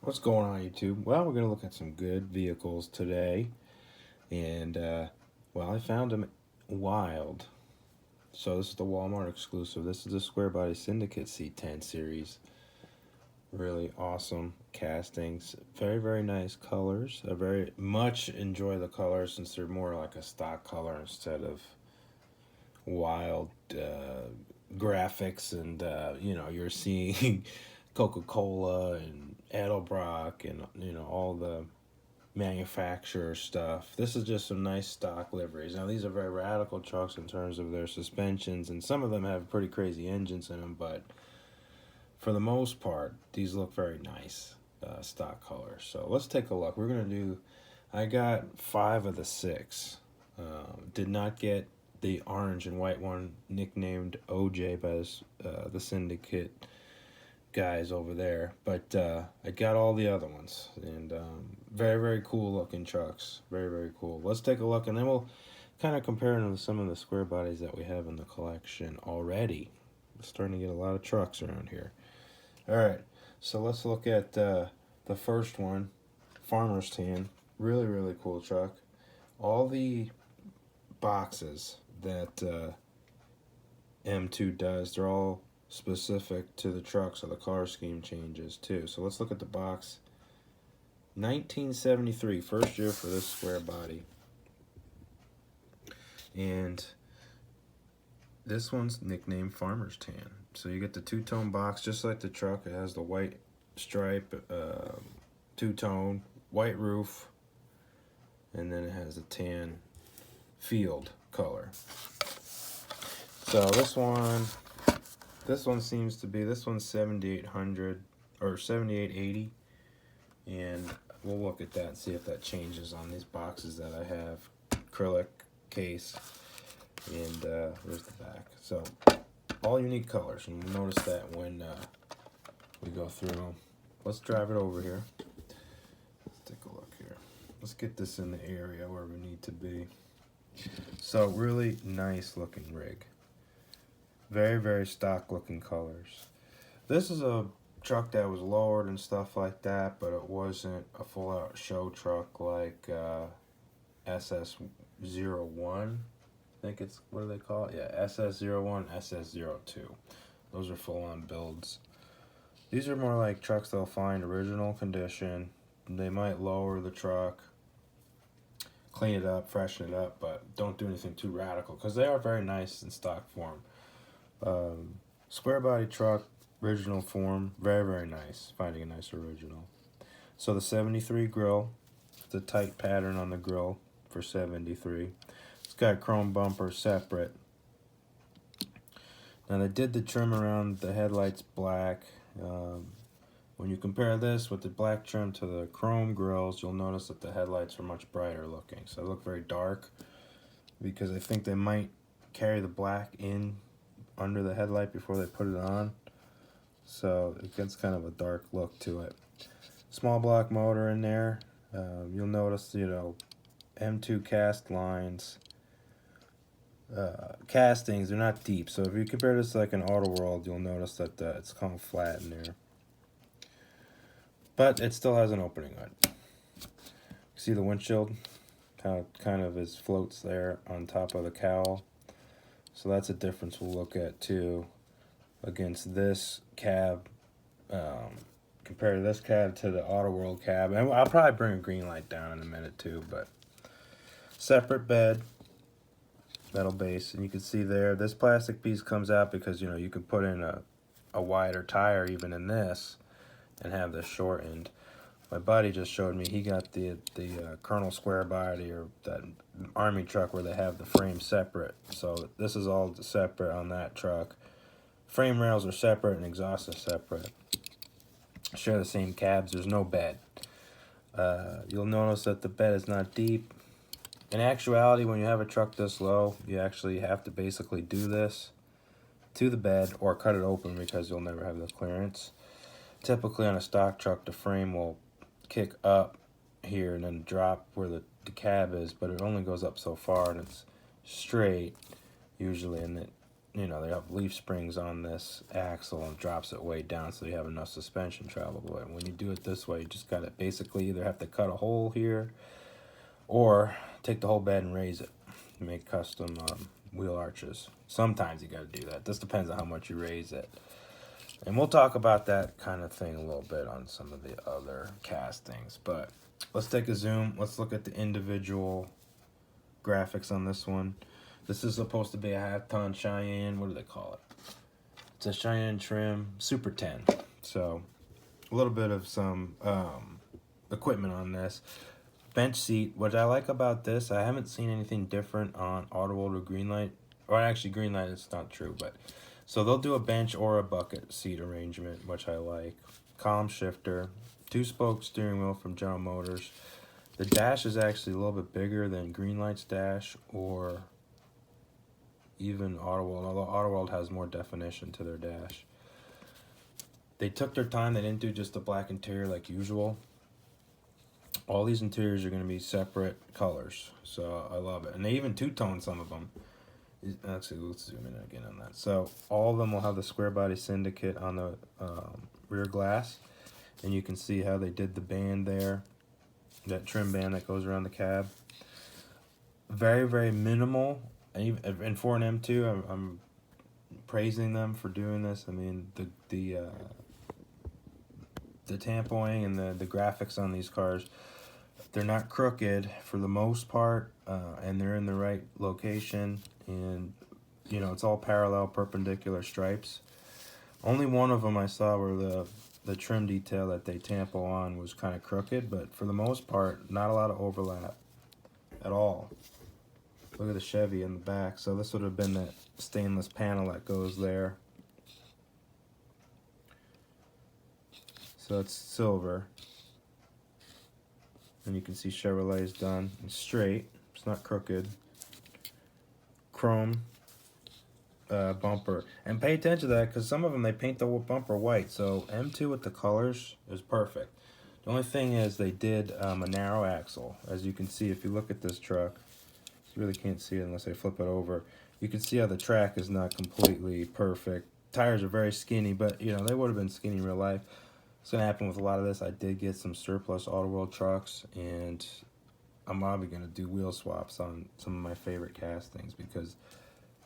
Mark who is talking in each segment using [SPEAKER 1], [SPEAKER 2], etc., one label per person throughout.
[SPEAKER 1] What's going on, YouTube? Well, we're going to look at some good vehicles today. And, well, I found them wild. So this is the Wal Mart exclusive. This is the Squarebody Syndicate C10 series. Really awesome castings. Very, very nice colors. I very much enjoy the colors since they're more like a stock color instead of wild graphics. And, you're seeing Coca-Cola and Edelbrock and, all the manufacturer stuff. This is just some nice stock liveries. Now these are very radical trucks in terms of their suspensions, and some of them have pretty crazy engines in them, but for the most part these look very nice stock colors. So let's take a look. We're gonna do, I got 5 of the 6. Did not get the orange and white one, nicknamed OJ by the Syndicate guys over there, but I got all the other ones, and very, very cool looking trucks. Very, very cool. Let's take a look, and then we'll kind of compare them to some of the square bodies that we have in the collection already. We're starting to get a lot of trucks around here. Alright, so let's look at the first one, Farmer's Tan. Really, really cool truck. All the boxes that M2 does, they're all specific to the truck, so the color scheme changes too. So let's look at the box. 1973, first year for this square body, and this one's nicknamed Farmer's Tan. So you get the two-tone box just like the truck. It has the white stripe, two-tone, white roof, and then it has a tan field color. So this one seems to be, this one's 7800 or 7880, and we'll look at that and see if that changes on these boxes that I have. Acrylic case, and there's the back. So all unique colors, and you'll notice that when we go through them. Let's drive it over here. Let's take a look here. Let's get this in the area where we need to be. So really nice looking rig. Very, very stock looking colors. This is a truck that was lowered and stuff like that, but it wasn't a full out show truck like SS01. I think it's, what do they call it? Yeah, SS01, SS02. Those are full on builds. These are more like trucks they'll find original condition. They might lower the truck, clean it up, freshen it up, but don't do anything too radical because they are very nice in stock form. Square body truck, original form, very, very nice. Finding a nice original. So the 73 grill, the tight pattern on the grill for 73. It's got chrome bumper separate. Now they did the trim around the headlights black. When you compare this with the black trim to the chrome grills, you'll notice that the headlights are much brighter looking. So they look very dark because I think they might carry the black in under the headlight before they put it on, so it gets kind of a dark look to it. Small block motor in there. You'll notice, M2 cast lines, castings, they're not deep, so if you compare this to like an Auto World, you'll notice that it's kind of flat in there, but it still has an opening on it. See the windshield kind of is floats there on top of the cowl. So that's a difference we'll look at too against this cab. Compare this cab to the Auto World cab. And I'll probably bring a green light down in a minute too, but separate bed, metal base, and you can see there, this plastic piece comes out because, you can put in a wider tire even in this and have this shortened. My buddy just showed me he got the Colonel Square Body, or that Army truck where they have the frame separate. So this is all separate on that truck. Frame rails are separate and exhaust is separate. Share the same cabs. There's no bed. You'll notice that the bed is not deep. In actuality, when you have a truck this low, you actually have to basically do this to the bed or cut it open because you'll never have the clearance. Typically on a stock truck, the frame will kick up here and then drop where the cab is, but it only goes up so far and it's straight usually, and you know, they have leaf springs on this axle and drops it way down so you have enough suspension travel. But when you do it this way, you just got to basically either have to cut a hole here or take the whole bed and raise it. Make custom wheel arches. Sometimes you got to do that. This depends on how much you raise it. And we'll talk about that kind of thing a little bit on some of the other castings. But let's take a zoom. Let's look at the individual graphics on this one. This is supposed to be a half-ton Cheyenne. What do they call it? It's a Cheyenne trim, Super 10. So a little bit of some equipment on this. Bench seat. What I like about this, I haven't seen anything different on Autoworld or Greenlight. Or actually, Greenlight, it's not true, but so they'll do a bench or a bucket seat arrangement, which I like. Column shifter, 2-spoke steering wheel from General Motors. The dash is actually a little bit bigger than Greenlight's dash or even Autoworld, although Autoworld has more definition to their dash. They took their time. They didn't do just a black interior like usual. All these interiors are going to be separate colors, so I love it. And they even two-tone some of them. Actually, let's zoom in again on that. So all of them will have the Squarebody Syndicate on the rear glass, and you can see how they did the band there, that trim band that goes around the cab. Very, very minimal, and for an M2, I'm praising them for doing this. I mean, the tampoing and the graphics on these cars, they're not crooked for the most part, and they're in the right location, and you know, it's all parallel perpendicular stripes. Only one of them I saw where the trim detail that they tampo on was kind of crooked, but for the most part, not a lot of overlap at all. Look at the Chevy in the back. So this would have been that stainless panel that goes there. So it's silver. And you can see Chevrolet's done. It's straight. It's not crooked. Chrome bumper. And pay attention to that because some of them, they paint the bumper white. So M2 with the colors is perfect. The only thing is they did a narrow axle. As you can see, if you look at this truck, you really can't see it unless I flip it over. You can see how the track is not completely perfect. Tires are very skinny, but you know, they would have been skinny in real life. It's going to happen with a lot of this. I did get some surplus Autoworld trucks, and I'm probably going to do wheel swaps on some of my favorite castings because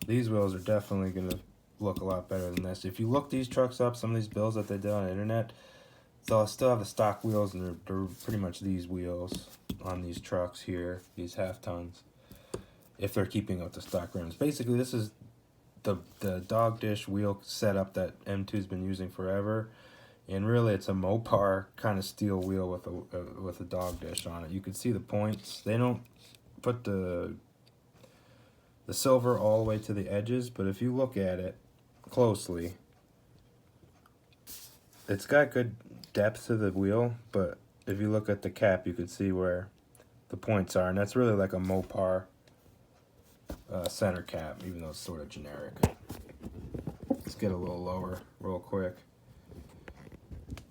[SPEAKER 1] these wheels are definitely going to look a lot better than this. If you look these trucks up, some of these builds that they did on the internet, they'll still have the stock wheels, and they're pretty much these wheels on these trucks here, these half-tons, if they're keeping up the stock rims. Basically, this is the dog dish wheel setup that M2's been using forever. And really, it's a Mopar kind of steel wheel with a dog dish on it. You can see the points. They don't put the silver all the way to the edges, but if you look at it closely, it's got good depth to the wheel. But if you look at the cap, you can see where the points are, and that's really like a Mopar center cap, even though it's sort of generic. Let's get a little lower real quick.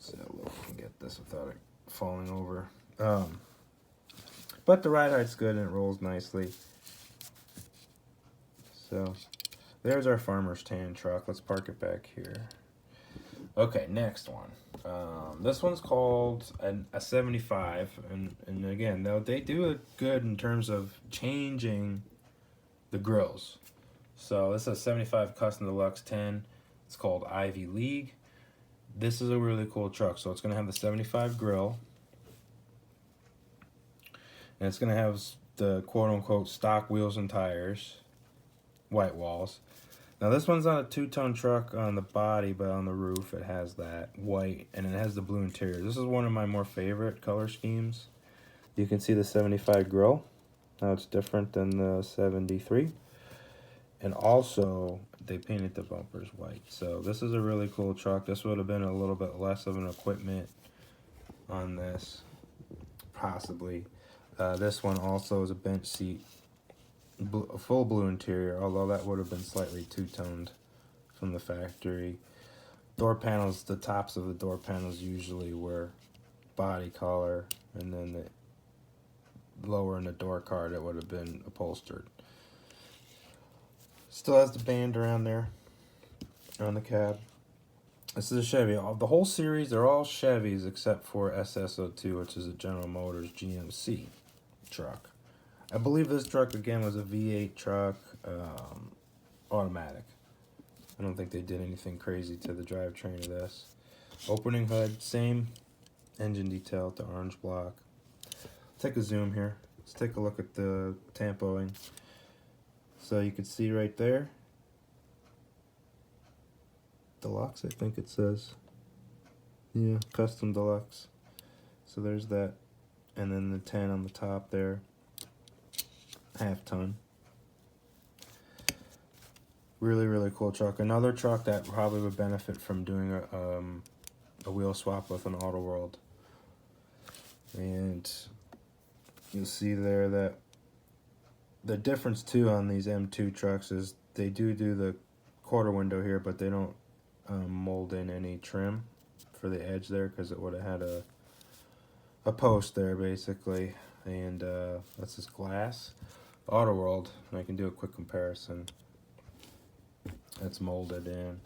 [SPEAKER 1] So we can get this without it falling over. But the ride height's good and it rolls nicely. So there's our farmer's tan truck. Let's park it back here. Okay, next one. This one's called a 75, and again, though they do it good in terms of changing the grills. So this is a 75 Custom Deluxe 10. It's called Ivy League. This is a really cool truck. So it's going to have the 75 grill. And it's going to have the quote-unquote stock wheels and tires. White walls. Now this one's on a two-tone truck on the body, but on the roof it has that white, and it has the blue interior. This is one of my more favorite color schemes. You can see the 75 grill. Now it's different than the 73. And also, they painted the bumpers white. So this is a really cool truck. This would have been a little bit less of an equipment on this, possibly. This one also is a bench seat, a full blue interior, although that would have been slightly two-toned from the factory. Door panels, the tops of the door panels usually were body color, and then the lower in the door card it would have been upholstered. Still has the band around there on the cab. This is a Chevy. The whole series, they're all Chevys except for SS02, which is a General Motors GMC truck. I believe this truck, again, was a V8 truck, automatic. I don't think they did anything crazy to the drivetrain of this. Opening hood, same engine detail with the orange block. Take a zoom here. Let's take a look at the tampoing. So you can see right there, Deluxe, I think it says. Yeah, custom Deluxe. So there's that. And then the 10 on the top there. Half ton. Really, really cool truck. Another truck that probably would benefit from doing a wheel swap with an Auto World. And you'll see there that the difference too on these M2 trucks is they do the quarter window here, but they don't mold in any trim for the edge there, because it would have had a post there basically, and that's this glass. Auto World, and I can do a quick comparison. It's molded in.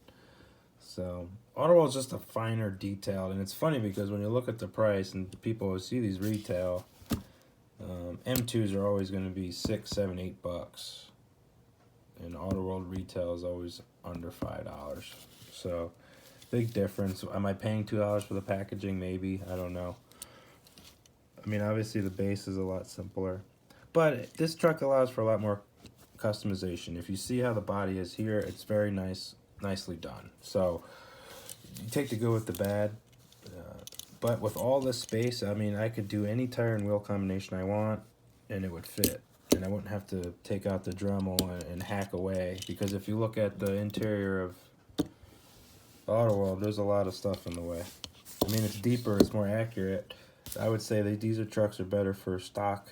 [SPEAKER 1] So Auto World's just a finer detailed, and it's funny because when you look at the price and people see these retail, M2s are always going to be $6, $7, $8, and Auto World retail is always under $5. So big difference. Am I paying $2 for the packaging? Maybe, I don't know. I mean, obviously the base is a lot simpler, but this truck allows for a lot more customization. If you see how the body is here, it's very nicely done. So you take the good with the bad, but with all this space, I mean, I could do any tire and wheel combination I want, and it would fit, and I wouldn't have to take out the Dremel and hack away, because if you look at the interior of Auto World, there's a lot of stuff in the way. I mean, it's deeper, it's more accurate. I would say that these trucks are better for stock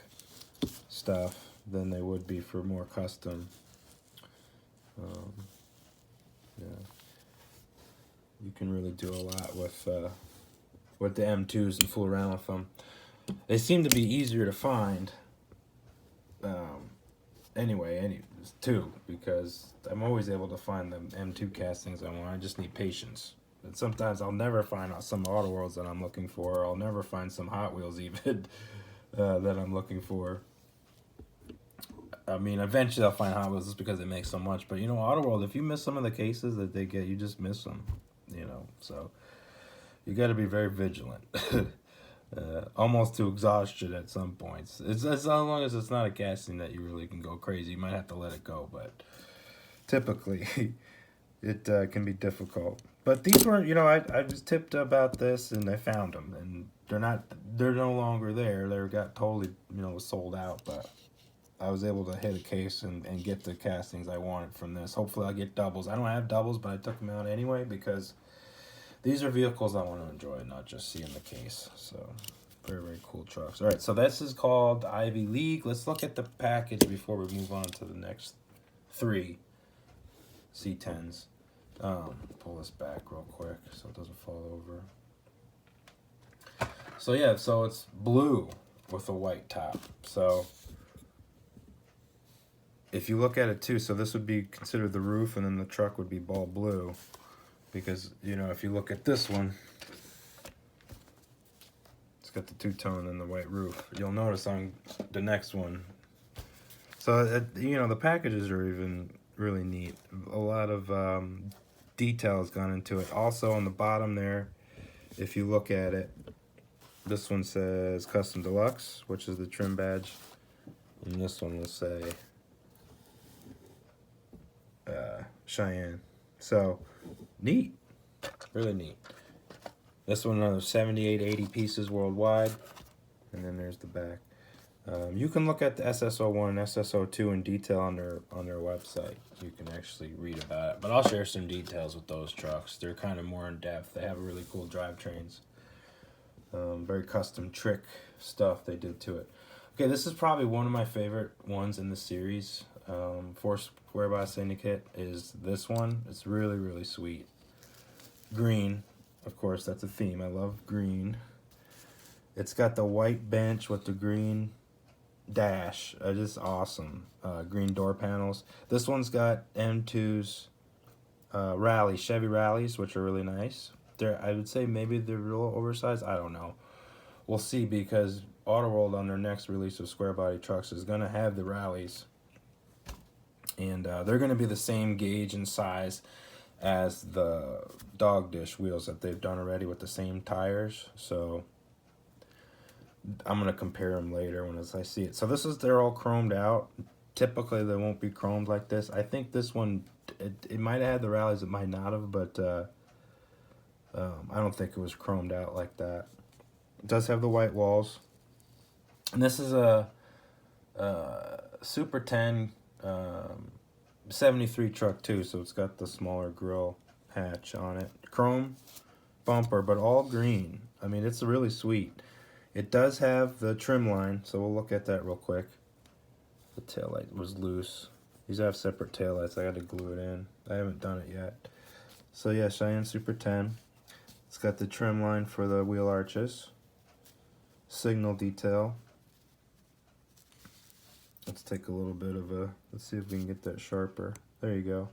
[SPEAKER 1] stuff than they would be for more custom. Yeah, you can really do a lot with the M2s and fool around with them. They seem to be easier to find. Anyway, too, because I'm always able to find the M2 castings I want. I just need patience. And sometimes I'll never find some Auto Worlds that I'm looking for, or I'll never find some Hot Wheels even that I'm looking for. I mean, eventually I'll find Hot Wheels just because they make so much. But, you know, Auto World, if you miss some of the cases that they get, you just miss them, you know. So you got to be very vigilant. Almost to exhaustion at some points. It's as long as it's not a casting that you really can go crazy. You might have to let it go, but typically it can be difficult. But these were, you know, I was tipped about this, and I found them, and they're no longer there. They got totally, you know, sold out, but I was able to hit a case and get the castings I wanted from this. Hopefully I'll get doubles. I don't have doubles, but I took them out anyway because these are vehicles I want to enjoy, not just see in the case. So very, very cool trucks. All right, so this is called Ivy League. Let's look at the package before we move on to the next 3 C10s. Pull this back real quick so it doesn't fall over. So yeah, so it's blue with a white top. So if you look at it too, so this would be considered the roof, and then the truck would be ball blue, because, you know, if you look at this one, it's got the two-tone and the white roof. You'll notice on the next one. So, you know, the packages are even really neat. A lot of detail has gone into it. Also on the bottom there, if you look at it, this one says Custom Deluxe, which is the trim badge, and this one will say Cheyenne. So neat, really neat. This one, another 80 pieces worldwide, and then there's the back. You can look at the SS01 and SS02 in detail on their website. You can actually read about it, but I'll share some details with those trucks. They're kind of more in depth. They have really cool drivetrains, very custom trick stuff they did to it. Okay, this is probably one of my favorite ones in the series. For Squarebody Syndicate is this one. It's really, really sweet. Green, of course, that's a theme. I love green. It's got the white bench with the green dash, just awesome. Green door panels. This one's got M2's rally, Chevy rallies, which are really nice. I would say maybe they're a little oversized. I don't know. We'll see, because Auto World on their next release of square body trucks is going to have the rallies. And they're going to be the same gauge and size as the dog dish wheels that they've done already with the same tires. So I'm going to compare them later when I see it. So they're all chromed out. Typically they won't be chromed like this. I think this one, it might have had the rallies, it might not have, but I don't think it was chromed out like that. It does have the white walls. And this is a Super 10 73 truck too, so it's got the smaller grill hatch on it. Chrome bumper, but all green. I mean, it's really sweet. It does have the trim line, so we'll look at that real quick. The taillight was loose. These have separate taillights. I got to glue it in. I haven't done it yet. So yeah, Cheyenne Super 10. It's got the trim line for the wheel arches. Signal detail. Let's take a little bit of let's see if we can get that sharper. There you go.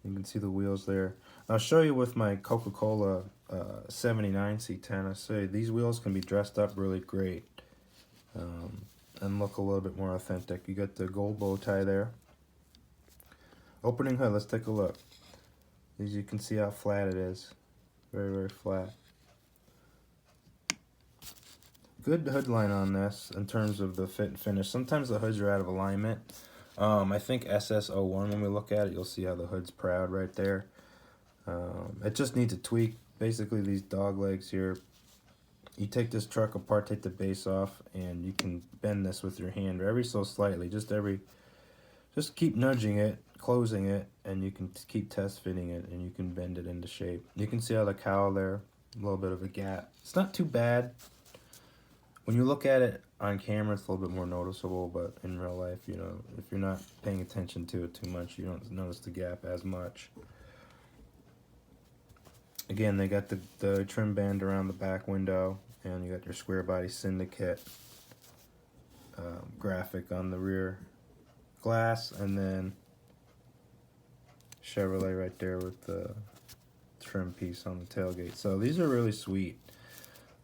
[SPEAKER 1] You can see the wheels there. I'll show you with my Coca-Cola 79 C10. I say these wheels can be dressed up really great and look a little bit more authentic. You got the gold bow tie there. Opening hood, let's take a look. As you can see how flat it is. Very, very flat. Good hood line on this in terms of the fit and finish. Sometimes the hoods are out of alignment. I think SS01, when we look at it, you'll see how the hood's proud right there. It just needs a tweak. Basically, these dog legs here, you take this truck apart, take the base off, and you can bend this with your hand every so slightly. Just keep nudging it, closing it, and you can keep test fitting it, and you can bend it into shape. You can see how the cowl there, a little bit of a gap. It's not too bad. When you look at it on camera, it's a little bit more noticeable, but in real life, you know, if you're not paying attention to it too much, you don't notice the gap as much. Again, they got the trim band around the back window, and you got your Squarebody Syndicate graphic on the rear glass, and then Chevrolet right there with the trim piece on the tailgate. So these are really sweet.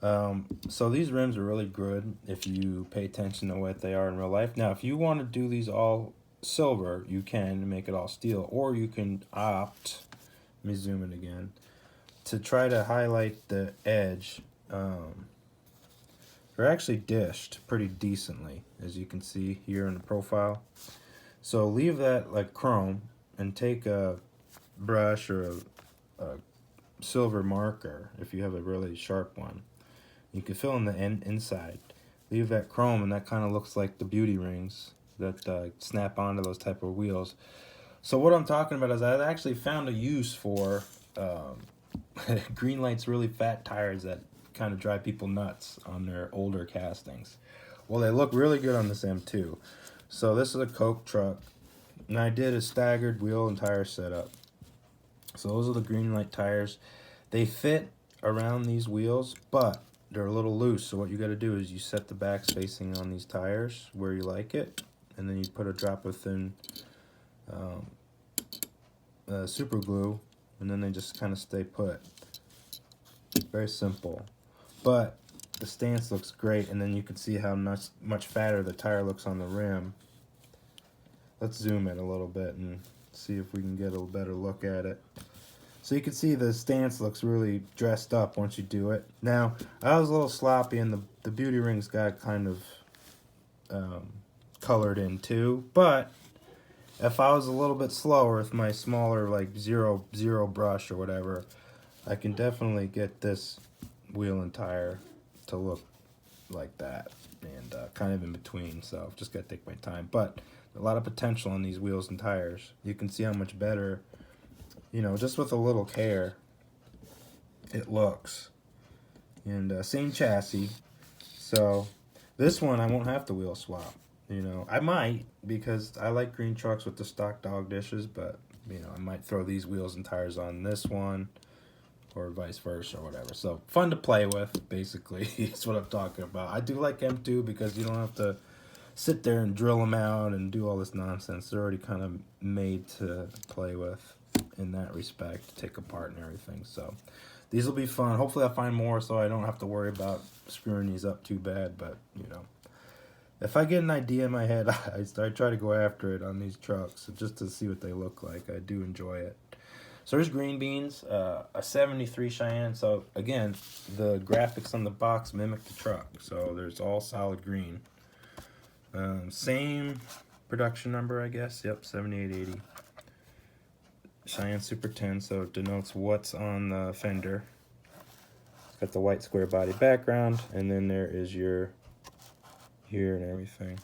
[SPEAKER 1] So these rims are really good if you pay attention to what they are in real life. Now, if you want to do these all silver, you can make it all steel, or you can opt, let me zoom in again, to try to highlight the edge. They're actually dished pretty decently, as you can see here in the profile. So leave that like chrome and take a brush or a silver marker if you have a really sharp one. You can fill in the inside. Leave that chrome, and that kind of looks like the beauty rings that snap onto those type of wheels. So what I'm talking about is I actually found a use for Greenlight's really fat tires that kind of drive people nuts on their older castings. Well, they look really good on this M2. So this is a Coke truck, and I did a staggered wheel and tire setup. So those are the Greenlight tires. They fit around these wheels, but they're a little loose. So what you got to do is you set the back spacing on these tires where you like it, and then you put a drop of thin super glue, and then they just kind of stay put. Very simple, but the stance looks great, and then you can see how much fatter the tire looks on the rim. Let's zoom in a little bit and see if we can get a better look at it. So you can see the stance looks really dressed up once you do it. Now, I was a little sloppy, and the beauty rings got kind of colored in too, but if I was a little bit slower with my smaller like zero brush or whatever, I can definitely get this wheel and tire to look like that, and kind of in between. So I've just got to take my time, but a lot of potential on these wheels and tires. You can see how much better, you know, just with a little care, it looks. And same chassis. So this one I won't have to wheel swap. You know, I might, because I like green trucks with the stock dog dishes, but you know, I might throw these wheels and tires on this one, or vice versa or whatever. So fun to play with, basically, is what I'm talking about. I do like M2 because you don't have to sit there and drill them out and do all this nonsense. They're already kind of made to play with in that respect, to take apart and everything. So these will be fun. Hopefully I'll find more so I don't have to worry about screwing these up too bad, but you know, if I get an idea in my head, I try to go after it on these trucks just to see what they look like. I do enjoy it. So there's Greenbeans, a 73 Cheyenne. So again, the graphics on the box mimic the truck. So there's all solid green. Same production number, I guess. Yep, 7880. Cheyenne Super 10, so it denotes what's on the fender. It's got the white square body background, and then there is your here and everything.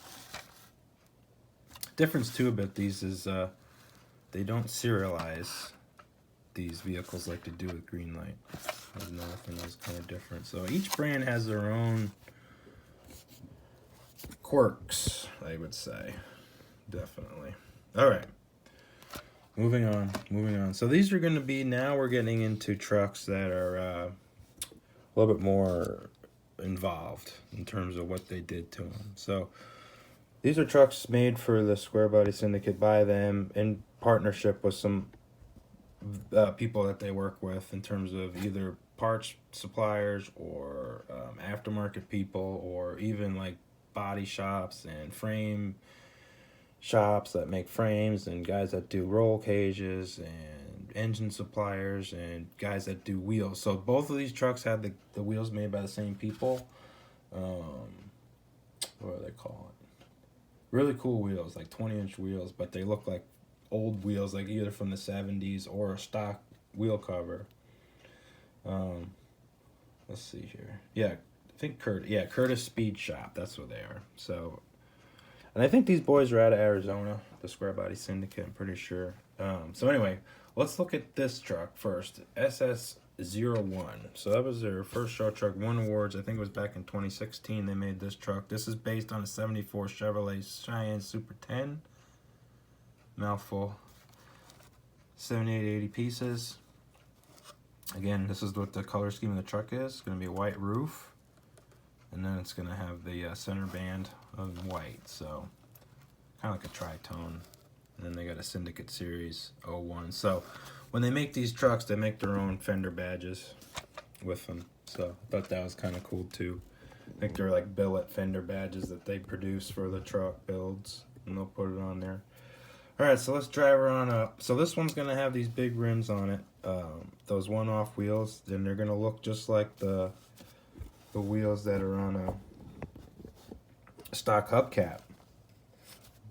[SPEAKER 1] Difference too about these is they don't serialize these vehicles like they do with Greenlight. There's nothing that's kind of different. So each brand has their own quirks, I would say. Definitely. All right. Moving on. So these are going to be, now we're getting into trucks that are a little bit more involved in terms of what they did to them. So these are trucks made for the Squarebody Syndicate by them in partnership with some people that they work with in terms of either parts suppliers or aftermarket people, or even like body shops and frame shops that make frames, and guys that do roll cages, and engine suppliers, and guys that do wheels. So both of these trucks had the wheels made by the same people. What do they call it? Really cool wheels, like 20-inch wheels, but they look like old wheels, like either from the 70s or a stock wheel cover. Let's see here. Yeah, I think Curtis Speed Shop. That's what they are. So, and I think these boys are out of Arizona, the Squarebody Syndicate, I'm pretty sure. So anyway, let's look at this truck first. SS01. So that was their first show truck, won awards. I think it was back in 2016 they made this truck. This is based on a 74 Chevrolet Cheyenne Super 10. Mouthful. 7880 pieces. Again, this is what the color scheme of the truck is. It's going to be a white roof, and then it's going to have the center band of white, so kind of like a tritone. And then they got a Syndicate Series 01. So when they make these trucks, they make their own fender badges with them. So I thought that was kind of cool too. I think they're like billet fender badges that they produce for the truck builds, and they'll put it on there. Alright, so let's drive her on up. So this one's going to have these big rims on it, those one-off wheels. Then they're going to look just like the wheels that are on a stock hubcap.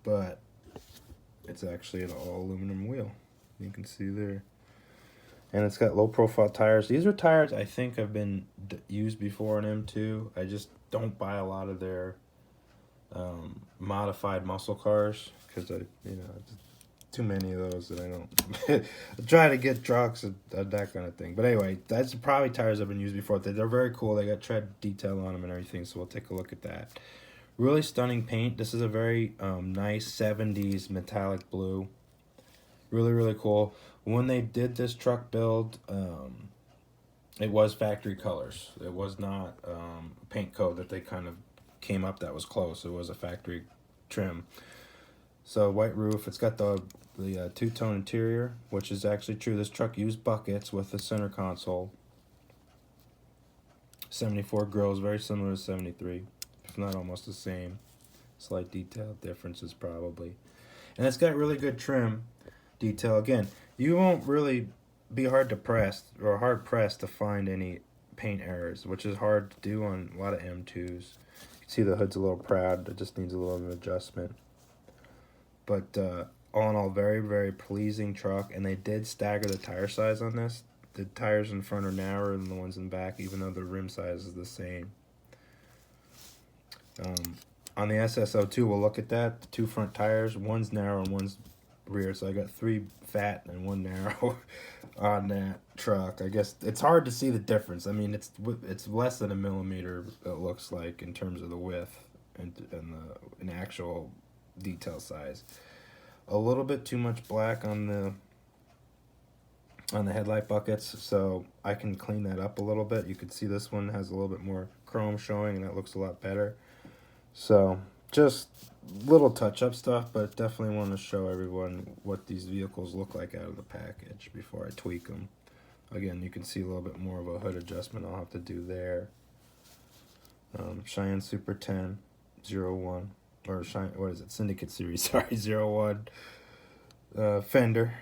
[SPEAKER 1] But it's actually an all-aluminum wheel. You can see there. And it's got low-profile tires. These are tires I think have been used before in M2. I just don't buy a lot of their modified muscle cars, because too many of those that I don't I try to get trucks and that kind of thing. But anyway, that's probably tires that have been used before. They're very cool. They got tread detail on them and everything, so we'll take a look at that. Really stunning paint. This is a very nice 70s metallic blue. Really cool. When they did this truck build, it was factory colors. It was not a paint code that they kind of came up that was close. It was a factory trim. So white roof. It's got the two-tone interior, which is actually true. This truck used buckets with the center console. 74 grills, very similar to 73, if not almost the same. Slight detail differences probably. And it's got really good trim detail. Again, you won't really be hard pressed to find any paint errors, which is hard to do on a lot of M2s. You can see the hood's a little proud. It just needs a little bit of adjustment. But all in all, very pleasing truck. And they did stagger the tire size on this. The tires in front are narrower than the ones in back, even though the rim size is the same. On the SS02, we'll look at that. The two front tires, one's narrow and one's rear. So I got 3 fat and 1 narrow on that truck. I guess it's hard to see the difference. I mean, it's less than a millimeter, it looks like, in terms of the width and the actual detail size. A little bit too much black on on the headlight buckets, so I can clean that up a little bit. You can see this one has a little bit more chrome showing, and that looks a lot better. So just little touch-up stuff, but definitely want to show everyone what these vehicles look like out of the package before I tweak them. Again, you can see a little bit more of a hood adjustment I'll have to do there. Cheyenne Super 10 01, or Cheyenne, what is it, Syndicate Series, sorry, 01 fender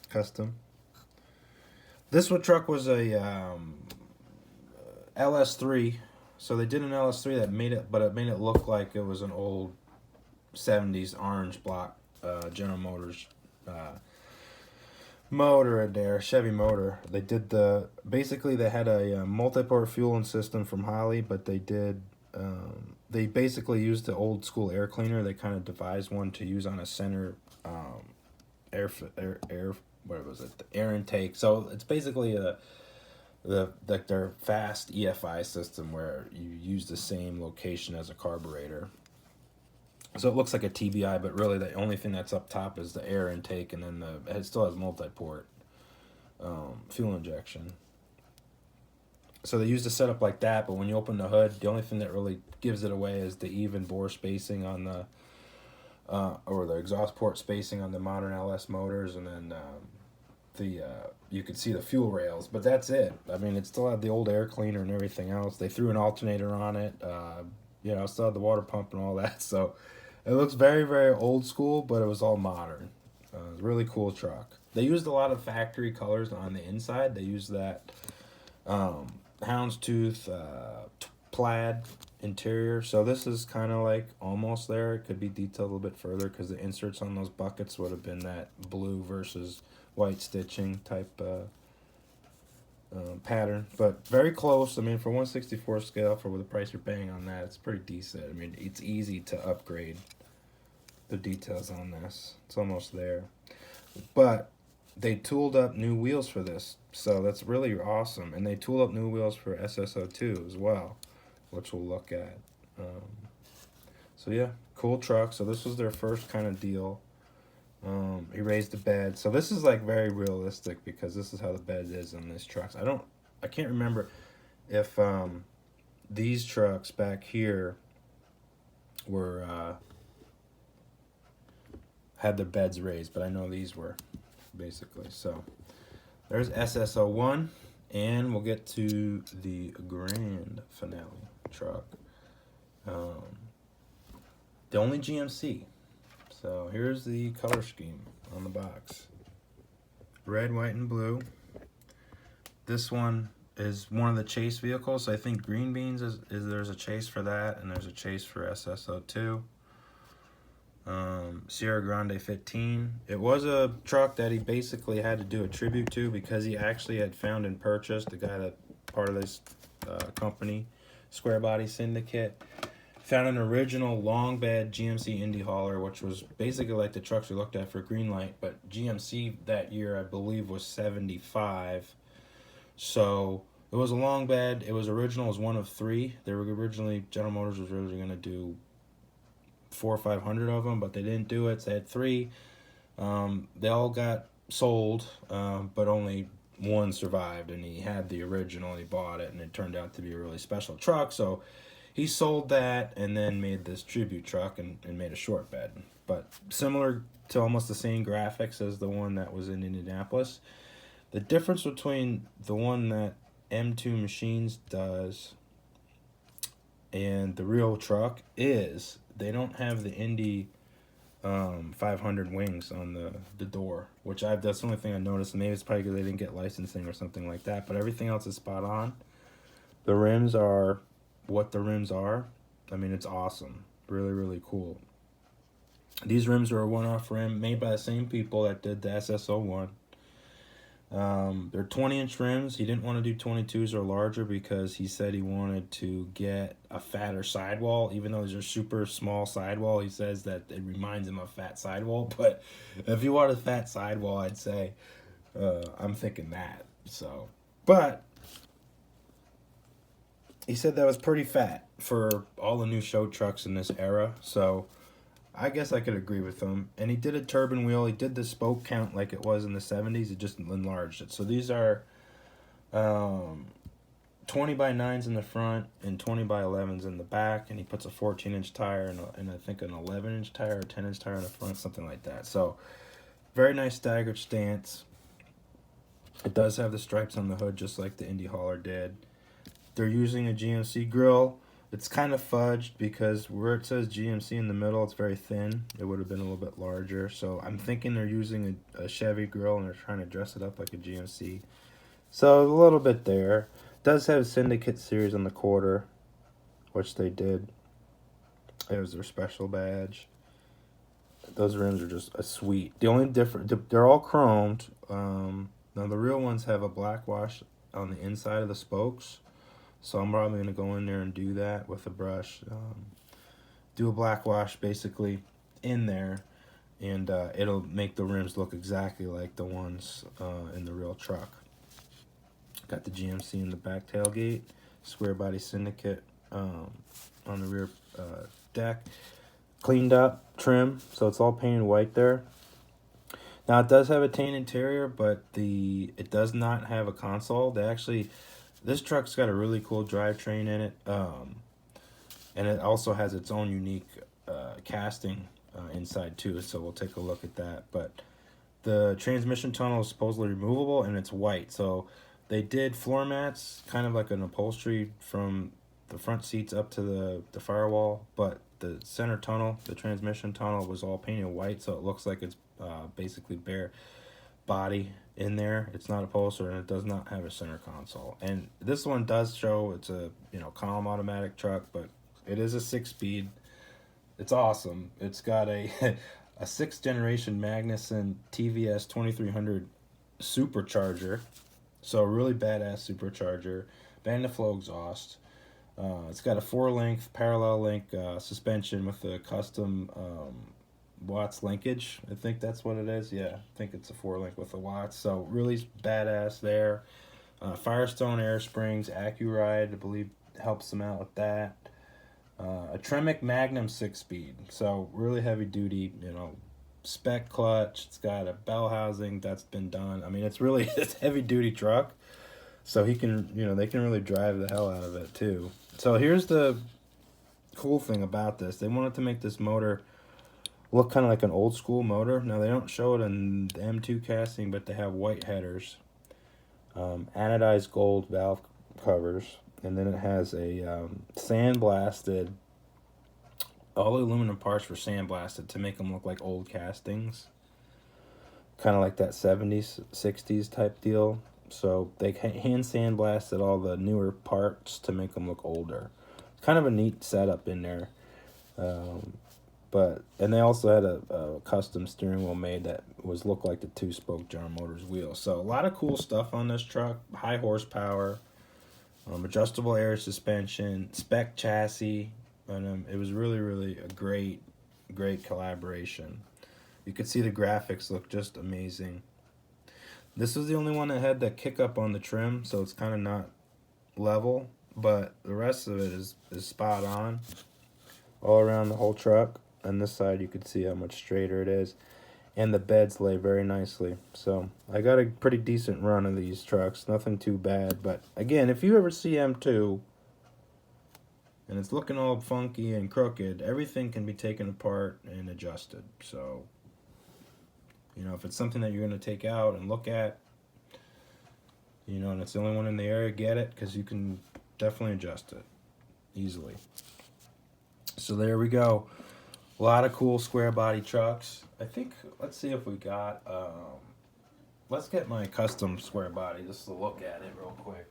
[SPEAKER 1] custom. This truck was a LS3, so they did an LS3 that made it, but it made it look like it was an old 70s orange block General Motors motor in there, Chevy motor. They did basically they had a multi-port fueling system from Holley, but they did they basically used the old school air cleaner. They kind of devised one to use on a center air what was it, the air intake. So it's basically their fast EFI system where you use the same location as a carburetor. So it looks like a TBI, but really the only thing that's up top is the air intake, and then it still has multi-port fuel injection. So they used a setup like that, but when you open the hood, the only thing that really gives it away is the even bore spacing on the or the exhaust port spacing on the modern LS motors, and then you can see the fuel rails, but that's it. I mean, it still had the old air cleaner and everything else. They threw an alternator on it, still had the water pump and all that. So it looks very, very old school, but it was all modern. Really cool truck. They used a lot of factory colors on the inside. They used that houndstooth plaid interior. So this is kind of like almost there. It could be detailed a little bit further because the inserts on those buckets would have been that blue versus white stitching type pattern, but very close. I mean, for 1/64 scale, for the price you're paying on that, it's pretty decent. I mean, it's easy to upgrade the details on this. It's almost there. But they tooled up new wheels for this, so that's really awesome. And they tooled up new wheels for SS02 as well, which we'll look at. So yeah, cool truck. So this was their first kind of deal. He raised the bed. So this is like very realistic because this is how the bed is in these trucks. I can't remember if these trucks back here were had their beds raised, but I know these were basically. So there's SS01, and we'll get to the grand finale truck. The only GMC. So here's the color scheme on the box. Red, white, and blue. This one is one of the chase vehicles. So I think Greenbeans is there's a chase for that, and there's a chase for SS02. Sierra Grande 15. It was a truck that he basically had to do a tribute to because he actually had found and purchased, the guy that part of this company, Squarebody Syndicate, found an original long bed GMC Indy hauler, which was basically like the trucks we looked at for Greenlight, but GMC that year I believe was 75. So it was a long bed. It was original. It was one of three. They were originally, General Motors was originally going to do 400 or 500 of them, but they didn't do it. So they had three. They all got sold, but only one survived, and he had the original. He bought it, and it turned out to be a really special truck. So he sold that and then made this tribute truck and made a short bed. But similar to almost the same graphics as the one that was in Indianapolis. The difference between the one that M2 Machines does and the real truck is they don't have the Indy 500 wings on the door, which that's the only thing I noticed. Maybe it's probably because they didn't get licensing or something like that, but everything else is spot on. The rims are what the rims are. I mean, it's awesome. Really, really cool. These rims are a one-off rim made by the same people that did the SS01. They're 20-inch rims. He didn't want to do 22s or larger because he said he wanted to get a fatter sidewall. Even though these are super small sidewall, he says that it reminds him of fat sidewall. But if you want a fat sidewall, I'd say I'm thinking that. So, but he said that was pretty fat for all the new show trucks in this era. So I guess I could agree with him. And he did a turbine wheel. He did the spoke count like it was in the 70s. It just enlarged it. So these are 20 by 9s in the front and 20 by 11s in the back. And he puts a 14-inch tire and I think an 11-inch tire or 10-inch tire in the front, something like that. So very nice staggered stance. It does have the stripes on the hood just like the Indy hauler did. They're using a GMC grill. It's kind of fudged because where it says GMC in the middle, it's very thin. It would have been a little bit larger. So I'm thinking they're using a Chevy grill and they're trying to dress it up like a GMC. So a little bit there. It does have Syndicate series on the quarter, which they did. It was their special badge. Those rims are just a sweet. The only difference, they're all chromed. Now the real ones have a black wash on the inside of the spokes. So I'm probably going to go in there and do that with a brush. Do a black wash basically in there. And it'll make the rims look exactly like the ones in the real truck. Got the GMC in the back tailgate. Squarebody Syndicate on the rear deck. Cleaned up trim. So it's all painted white there. Now it does have a tan interior, but it does not have a console. This truck's got a really cool drivetrain in it, and it also has its own unique casting inside too, so we'll take a look at that. But the transmission tunnel is supposedly removable, and it's white. So they did floor mats, kind of like an upholstery from the front seats up to the firewall, but the center tunnel, the transmission tunnel, was all painted white, so it looks like it's basically bare body in there. It's not upholstered, and it does not have a center console. And this one does show it's a column automatic truck, but it is a 6-speed. It's awesome. It's got a a 6th generation Magnuson TVS 2300 supercharger, so a really badass supercharger. Band to flow exhaust. It's got a 4-link parallel link suspension with a custom Watts linkage. I think that's what it is. Yeah, I think it's a 4-link with a Watts. So really badass there. Firestone air springs, AccuRide, I believe, helps them out with that. A Tremec Magnum 6-speed. So really heavy duty, spec clutch. It's got a bell housing that's been done. I mean, it's really a heavy duty truck. So he can, they can really drive the hell out of it too. So here's the cool thing about this. They wanted to make this motor look kind of like an old school motor. Now they don't show it in the M2 casting, but they have white headers, anodized gold valve covers, and then it has a sandblasted. All the aluminum parts were sandblasted to make them look like old castings, kind of like that 70s, 60s type deal. So they hand sandblasted all the newer parts to make them look older. It's kind of a neat setup in there. And they also had a custom steering wheel made that looked like the 2-spoke General Motors wheel. So a lot of cool stuff on this truck. High horsepower, adjustable air suspension, spec chassis, and it was really, really a great collaboration. You could see the graphics look just amazing. This was the only one that had the kick up on the trim, so it's kind of not level, but the rest of it is spot on all around the whole truck. On this side, you could see how much straighter it is, and the beds lay very nicely. So I got a pretty decent run of these trucks, nothing too bad. But again, if you ever see M2 and it's looking all funky and crooked, everything can be taken apart and adjusted. So if it's something that you're going to take out and look at, and it's the only one in the area, get it, because you can definitely adjust it easily. So there we go. A lot of cool square body trucks. I think, let's see if we got, let's get my custom square body just to look at it real quick.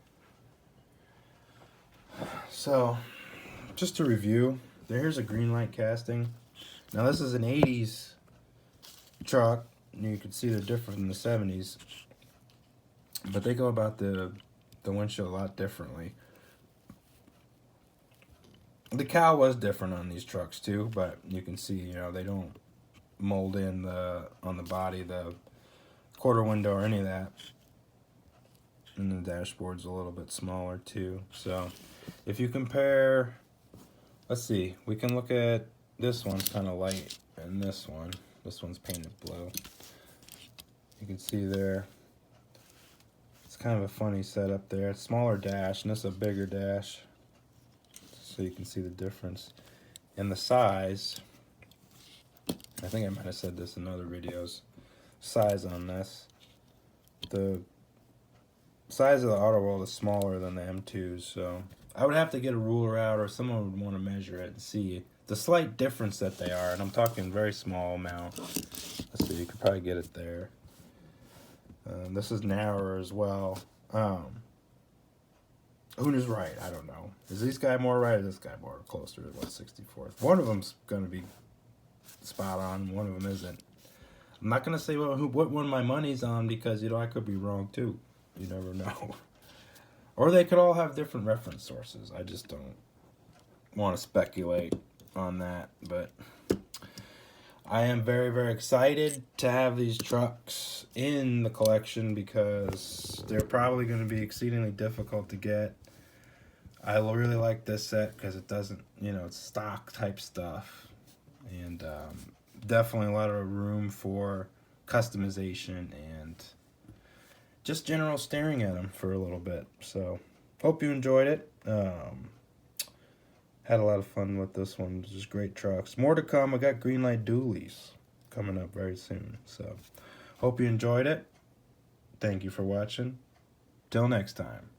[SPEAKER 1] So, just to review, here's a green light casting. Now this is an 80s truck. You can see they're different from the 70s, but they go about the windshield a lot differently. The cowl was different on these trucks too, but you can see, they don't mold in on the body the quarter window or any of that. And the dashboard's a little bit smaller too. So if you compare, let's see, we can look at this one's kind of light, and and this one. This one's painted blue. You can see there, it's kind of a funny setup there. It's smaller dash, and this is a bigger dash. So you can see the difference. And the size, I think I might have said this in other videos, size on this. The size of the Auto World is smaller than the M2s, so I would have to get a ruler out, or someone would want to measure it and see the slight difference that they are. And I'm talking very small amount. Let's see, you could probably get it there. This is narrower as well. Who's right? I don't know. Is this guy more right, or this guy more closer to 1/64th? One of them's going to be spot on, one of them isn't. I'm not going to say what one my money's on, because, you know, I could be wrong too. You never know. Or they could all have different reference sources. I just don't want to speculate on that. But I am very, very excited to have these trucks in the collection, because they're probably going to be exceedingly difficult to get. I really like this set because it doesn't, you know, it's stock type stuff. And definitely a lot of room for customization and just general staring at them for a little bit. So hope you enjoyed it. Had a lot of fun with this one. Just great trucks. More to come. I got green light dualies coming up very soon. So hope you enjoyed it. Thank you for watching. Till next time.